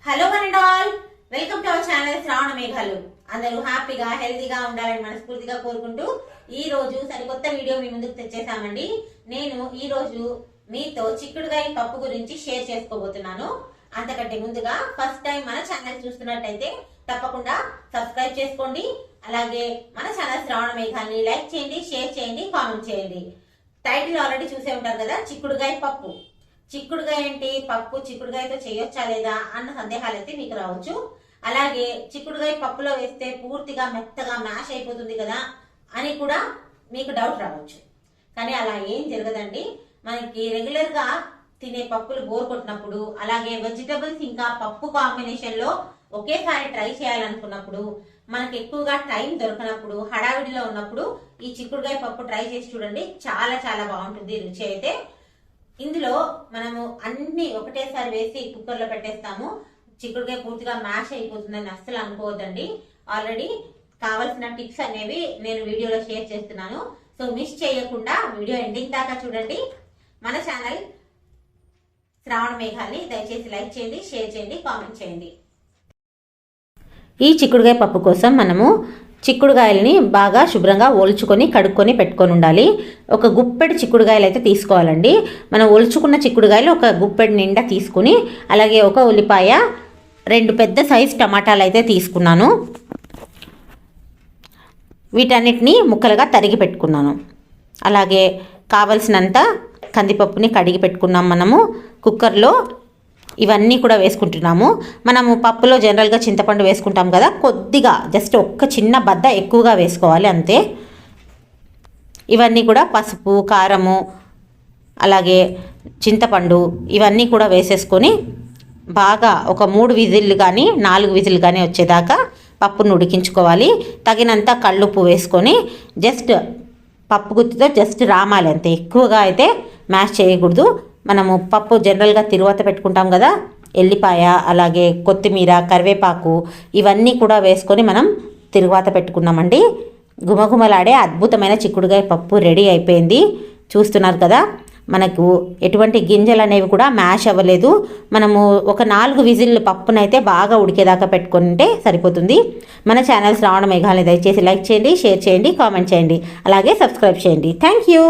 Hello and all, welcome to our channel Sravana Meghalu. అందరూ హ్యాపీగా హెల్తీగా ఉండాలని మనస్ఫూర్తిగా కోరుకుంటూ ఈ రోజు సరికొత్త వీడియో మీ ముందుకు తెచ్చేసామండి. నేను ఈ రోజు మీతో చిక్కుడుగాయ పప్పు గురించి షేర్ చేసుకోబోతున్నాను. అంతకంటే ముందుగా ఫస్ట్ టైం మన ఛానల్ చూస్తున్నట్టయితే తప్పకుండా సబ్స్క్రైబ్ చేసుకోండి. అలాగే మన ఛానల్ శ్రావణ మేఘాలని లైక్ చేయండి, షేర్ చేయండి, కామెంట్ చేయండి. టైటిల్ ఆల్రెడీ చూసే ఉంటారు కదా, చిక్కుడుగాయ పప్పు. చిక్కుడుగాయ ఏంటి, పప్పు చిక్కుడుగాయతో చేయొచ్చా లేదా అన్న సందేహాలు అయితే మీకు రావచ్చు. అలాగే చిక్కుడుగాయ పప్పులో వేస్తే పూర్తిగా మెత్తగా మ్యాష్ అయిపోతుంది కదా అని కూడా మీకు డౌట్ రావచ్చు. కానీ అలా ఏం జరగదండి. మనకి రెగ్యులర్ గా తినే పప్పులు బోర్ కొట్టినప్పుడు, అలాగే వెజిటబుల్స్ ఇంకా పప్పు కాంబినేషన్ లో ఒకేసారి ట్రై చేయాలనుకున్నప్పుడు, మనకి ఎక్కువగా టైం దొరకనప్పుడు, హడావిడిలో ఉన్నప్పుడు ఈ చిక్కుడుగాయ పప్పు ట్రై చేసి చూడండి. చాలా చాలా బాగుంటుంది రుచి అయితే. ఇందులో మనము అన్ని ఒకటేసారి వేసి కుక్కర్ లో పెట్టేస్తాము, చిక్కుడుకాయ పూర్తిగా మ్యాష్ అయిపోతుందని అస్సలు అనుకోవద్దండి. ఆల్రెడీ కావాల్సిన టిప్స్ అనేవి నేను వీడియోలో షేర్ చేస్తున్నాను. సో మిస్ చేయకుండా వీడియో ఎండింగ్ దాకా చూడండి. మన ఛానల్ శ్రావణ మేఘాన్ని దయచేసి లైక్ చేయండి, షేర్ చేయండి, కామెంట్ చేయండి. ఈ చిక్కుడుకాయ పప్పు కోసం మనము చిక్కుడుకాయలని బాగా శుభ్రంగా ఒలుచుకొని కడుక్కొని పెట్టుకొని ఉండాలి. ఒక గుప్పెడు చిక్కుడుకాయలు అయితే తీసుకోవాలండి. మనం ఒలుచుకున్న చిక్కుడుకాయలు ఒక గుప్పెడు నిండా తీసుకుని, అలాగే ఒక ఉల్లిపాయ, 2 పెద్ద సైజు టమాటాలు అయితే తీసుకున్నాను. వీటన్నిటిని ముక్కలుగా తరిగి పెట్టుకున్నాను. అలాగే కావలసినంత కందిపప్పుని కడిగి పెట్టుకున్నాం. మనము కుక్కర్లో ఇవన్నీ కూడా వేసుకుంటున్నాము. మనము పప్పులో జనరల్గా చింతపండు వేసుకుంటాం కదా, కొద్దిగా జస్ట్ ఒక్క చిన్న బద్ద ఎక్కువగా వేసుకోవాలి అంతే. ఇవన్నీ కూడా పసుపు, కారము, అలాగే చింతపండు ఇవన్నీ కూడా వేసేసుకొని బాగా ఒక 3 విజిల్లు కానీ 4 విజిల్లు కానీ వచ్చేదాకా పప్పును ఉడికించుకోవాలి. తగినంత కళ్ళుప్పు వేసుకొని జస్ట్ పప్పు గుత్తితో జస్ట్ రామాలి అంతే, ఎక్కువగా అయితే మ్యాష్ చేయకూడదు. మనము పప్పు జనరల్గా తిరువాత పెట్టుకుంటాం కదా, ఎల్లిపాయ, అలాగే కొత్తిమీర, కరివేపాకు ఇవన్నీ కూడా వేసుకొని మనం తిరువాత పెట్టుకున్నామండి. గుమగుమలాడే అద్భుతమైన చిక్కుడుగాయ పప్పు రెడీ అయిపోయింది. చూస్తున్నారు కదా, మనకు ఎటువంటి గింజలు అనేవి కూడా మ్యాష్ అవ్వలేదు. మనము ఒక 4 విజిల్లు పప్పునైతే బాగా ఉడికేదాకా పెట్టుకుంటే సరిపోతుంది. మన ఛానల్ శ్రావణ మేఘాలని దయచేసి లైక్ చేయండి, షేర్ చేయండి, కామెంట్ చేయండి, అలాగే సబ్స్క్రైబ్ చేయండి. Thank you.